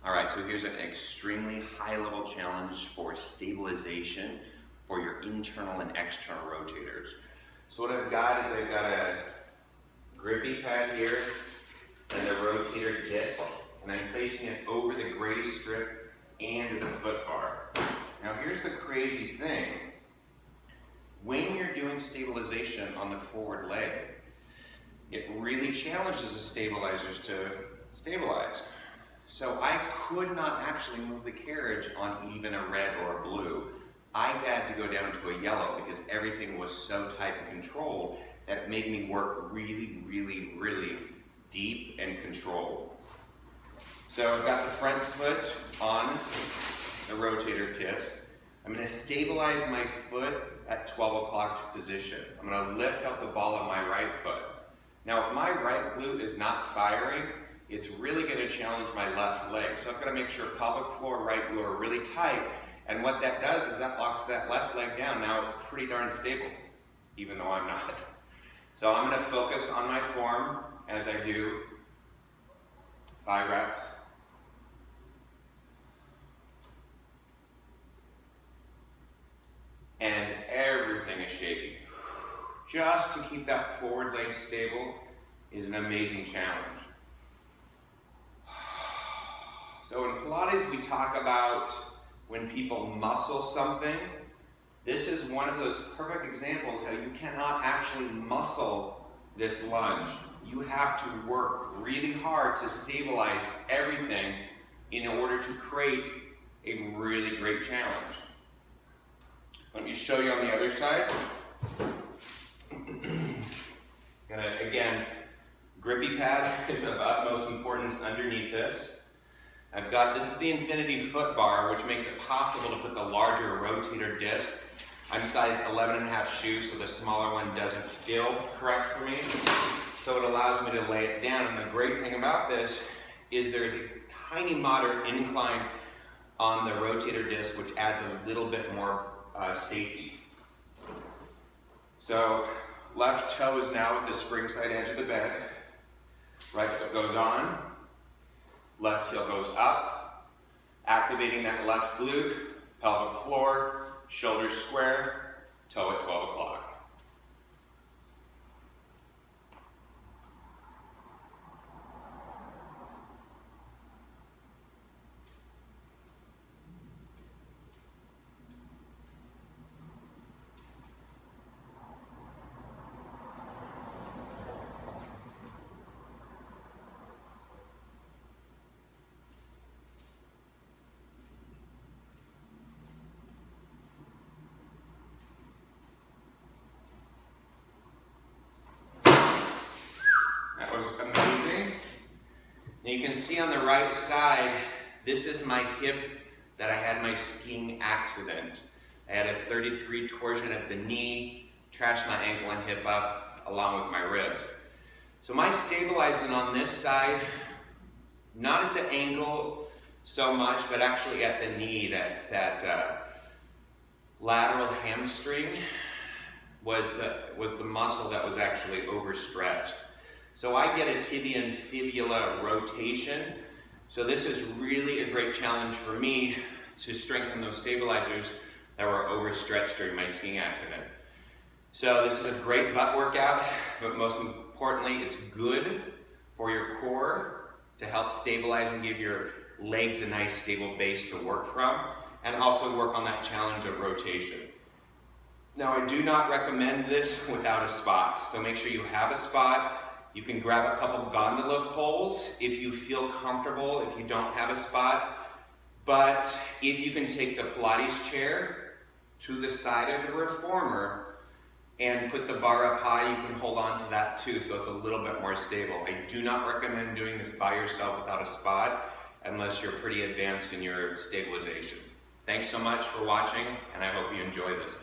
All right, so here's an extremely high-level challenge for stabilization for your internal and external rotators. So what I've got is I've got a grippy pad here and a rotator disc, and I'm placing it over the gray strip and the foot bar. Now here's the crazy thing. When you're doing stabilization on the forward leg, it really challenges the stabilizers to stabilize. So I could not actually move the carriage on even a red or a blue. I had to go down to a yellow because everything was so tight and controlled that it made me work really, really, really deep and controlled. So I've got the front foot on the rotator disc. I'm going to stabilize my foot at 12 o'clock position. I'm going to lift up the ball of my right foot. Now if my right glute is not firing, it's really going to challenge my left leg. So I've got to make sure pelvic floor, right glute are really tight. And what that does is that locks that left leg down. Now it's pretty darn stable, even though I'm not. So I'm going to focus on my form as I do 5 reps. And everything is shaky. Just to keep that forward leg stable is an amazing challenge. So in Pilates, we talk about when people muscle something. This is one of those perfect examples how you cannot actually muscle this lunge. You have to work really hard to stabilize everything in order to create a really great challenge. Let me show you on the other side. Again, grippy pad is of utmost importance underneath this. This is the infinity foot bar, which makes it possible to put the larger rotator disc. I'm size 11.5 shoes, so the smaller one doesn't feel correct for me. So it allows me to lay it down. And the great thing about this is there's a tiny moderate incline on the rotator disc, which adds a little bit more safety. So left toe is now at the spring side edge of the bed. Right foot goes on. Left heel goes up, activating that left glute, pelvic floor, shoulders square, toe at 12 o'clock. Amazing. Now you can see on the right side, this is my hip that I had my skiing accident. I had a 30-degree torsion at the knee, trashed my ankle and hip up along with my ribs. So my stabilizing on this side, not at the ankle so much, but actually at the knee, that lateral hamstring was the muscle that was actually overstretched. So I get a tibia and fibula rotation. So this is really a great challenge for me to strengthen those stabilizers that were overstretched during my skiing accident. So this is a great butt workout, but most importantly, it's good for your core to help stabilize and give your legs a nice stable base to work from, and also work on that challenge of rotation. Now I do not recommend this without a spot. So make sure you have a spot. You can grab a couple gondola poles if you feel comfortable, if you don't have a spot. But if you can take the Pilates chair to the side of the reformer and put the bar up high, you can hold on to that too, so it's a little bit more stable. I do not recommend doing this by yourself without a spot unless you're pretty advanced in your stabilization. Thanks so much for watching, and I hope you enjoy this.